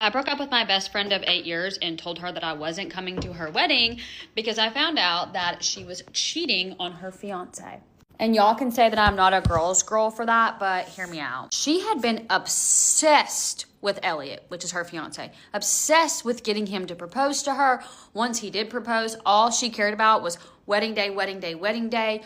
I broke up with my best friend of 8 years and told her that I wasn't coming to her wedding because I found out that she was cheating on her fiance. And y'all can say that I'm not a girl's girl for that, but hear me out. She had been obsessed with Elliot, which is her fiance. Obsessed with getting him to propose to her. Once he did propose, all she cared about was wedding day, wedding day, wedding day.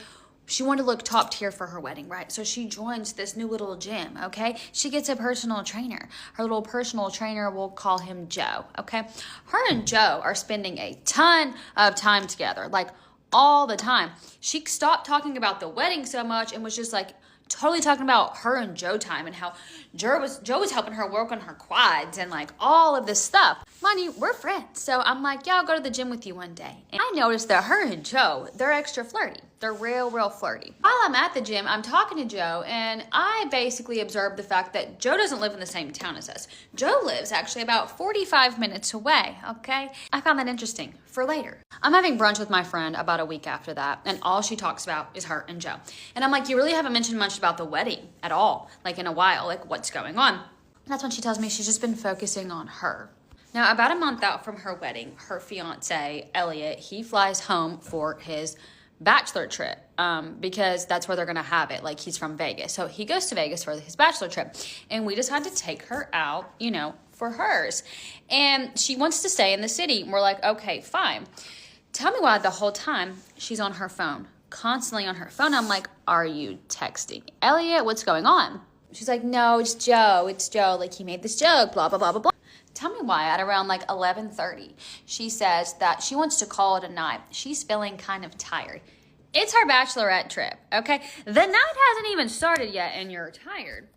She wanted to look top tier for her wedding, right? So she joins this new little gym, okay? She gets a personal trainer. Her little personal trainer, we'll call him Joe, okay? Her and Joe are spending a ton of time together, like all the time. She stopped talking about the wedding so much and was just like totally talking about her and Joe time and how Joe was helping her work on her quads and like all of this stuff. Mind you, we're friends. So I'm like, yeah, I'll go to the gym with you one day. And I noticed that her and Joe, they're extra flirty. They're real flirty. While I'm at the gym, I'm talking to Joe and I basically observed the fact that Joe doesn't live in the same town as us. Joe lives actually about 45 minutes away, okay? I found that interesting for later. I'm having brunch with my friend about a week after that, and all she talks about is her and Joe. And I'm like, you really haven't mentioned much about the wedding at all, like in a while, like what's going on? That's when she tells me she's just been focusing on her. Now, about a month out from her wedding, her fiance, Elliot, he flies home for his bachelor trip because that's where they're going to have it. Like, he's from Vegas. So he goes to Vegas for his bachelor trip. And we decided to take her out, you know, for hers. And she wants to stay in the city. And we're like, okay, fine. Tell me why the whole time she's on her phone, constantly on her phone. I'm like, are you texting Elliot? What's going on? She's like, no, it's Joe. It's Joe. Like, he made this joke, blah, blah, blah, blah, blah. Tell me why at around like 11:30, she says that she wants to call it a night. She's feeling kind of tired. It's her bachelorette trip, okay? The night hasn't even started yet and you're tired.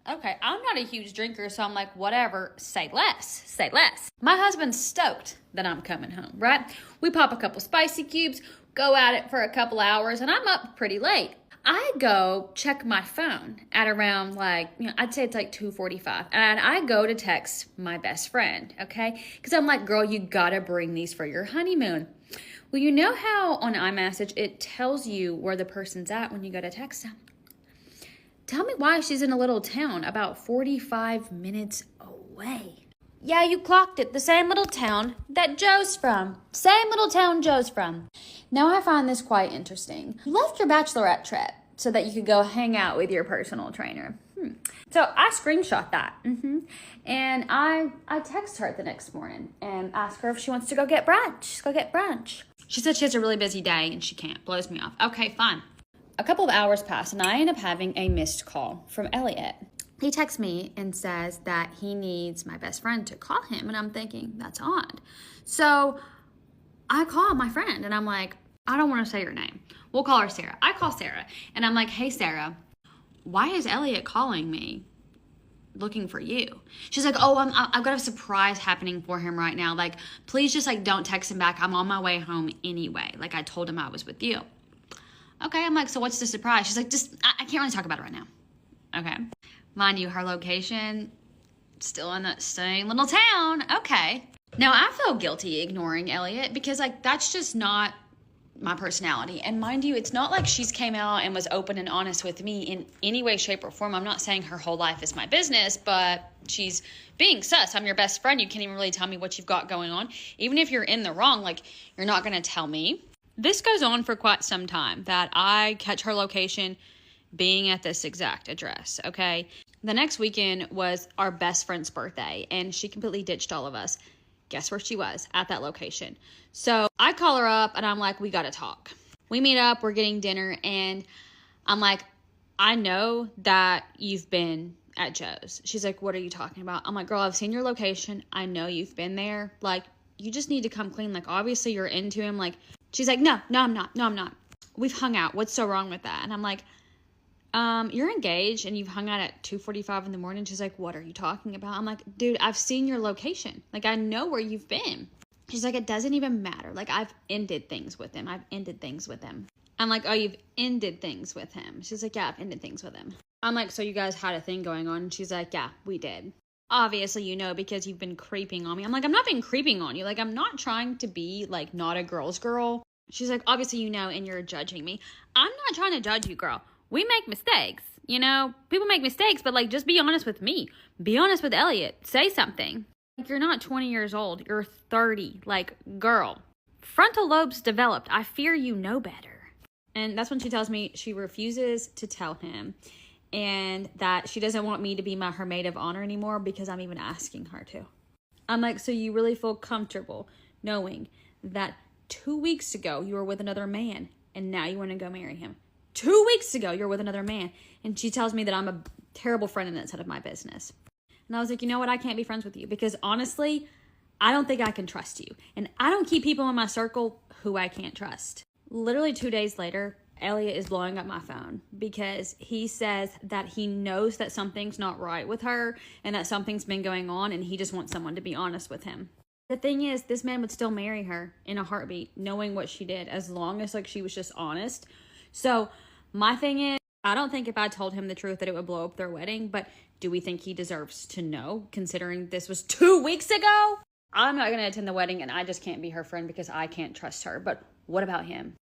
Okay, I'm not a huge drinker, so I'm like, whatever, say less, say less. My husband's stoked that I'm coming home, right? We pop a couple spicy cubes, go at it for a couple hours, and I'm up pretty late. I go check my phone at around like, you know, I'd say it's like 2:45. And I go to text my best friend, okay? Because I'm like, girl, you gotta bring these for your honeymoon. Well, you know how on iMessage it tells you where the person's at when you go to text them? Tell me why she's in a little town about 45 minutes away. Yeah, you clocked it. The same little town that Joe's from. Same little town Joe's from. Now I find this quite interesting. You left your bachelorette trip so that you could go hang out with your personal trainer. So I screenshot that. And I text her the next morning and ask her if she wants to go get brunch. She said she has a really busy day and she can't. Blows me off. Okay, fine. A couple of hours pass and I end up having a missed call from Elliot. He texts me and says that he needs my best friend to call him. And I'm thinking, that's odd. So I call my friend and I'm like, I don't want to say your name. We'll call her Sarah. I call Sarah and I'm like, hey, Sarah, why is Elliot calling me looking for you? She's like, oh, I've got a surprise happening for him right now. Like, please just like, don't text him back. I'm on my way home anyway. Like, I told him I was with you. Okay. I'm like, so what's the surprise? She's like, I can't really talk about it right now. Okay. Mind you, her location, still in that same little town. Okay. Now, I feel guilty ignoring Elliot because, like, that's just not my personality. And mind you, it's not like she's came out and was open and honest with me in any way, shape, or form. I'm not saying her whole life is my business, but she's being sus. I'm your best friend. You can't even really tell me what you've got going on. Even if you're in the wrong, like, you're not going to tell me. This goes on for quite some time, that I catch her location being at this exact address, okay? The next weekend was our best friend's birthday, and she completely ditched all of us. Guess where she was? At that location. So I call her up, and I'm like, we gotta talk. We meet up, we're getting dinner, and I'm like, I know that you've been at Joe's. She's like, what are you talking about? I'm like, girl, I've seen your location. I know you've been there. Like, you just need to come clean. Like, obviously you're into him. Like, she's like, no, I'm not. We've hung out. What's so wrong with that? And I'm like, you're engaged and you've hung out at 2:45 in the morning. She's like, what are you talking about? I'm like, dude, I've seen your location. Like, I know where you've been. She's like, it doesn't even matter. Like, I've ended things with him. I'm like, oh, you've ended things with him. She's like, yeah, I've ended things with him. I'm like, so you guys had a thing going on? And she's like, yeah, we did. Obviously, you know, because you've been creeping on me. I'm like, I'm not been creeping on you. Like, I'm not trying to be, like, not a girl's girl. She's like, obviously, you know, and you're judging me. I'm not trying to judge you, girl. We make mistakes, you know? People make mistakes, but, like, just be honest with me. Be honest with Elliot. Say something. Like, you're not 20 years old. You're 30. Like, girl, frontal lobes developed. I fear you know better. And that's when she tells me she refuses to tell him and that she doesn't want me to be her maid of honor anymore because I'm even asking her to. I'm like, so you really feel comfortable knowing that 2 weeks ago you were with another man and now you want to go marry him? 2 weeks ago you're with another man. And she tells me that I'm a terrible friend and that's out of my business. And I was like, you know what? I can't be friends with you because honestly, I don't think I can trust you. And I don't keep people in my circle who I can't trust. Literally 2 days later, Elliot is blowing up my phone because he says that he knows that something's not right with her and that something's been going on and he just wants someone to be honest with him. The thing is, this man would still marry her in a heartbeat, knowing what she did, as long as like she was just honest. So my thing is, I don't think if I told him the truth that it would blow up their wedding, but do we think he deserves to know, considering this was 2 weeks ago? I'm not going to attend the wedding and I just can't be her friend because I can't trust her. But what about him?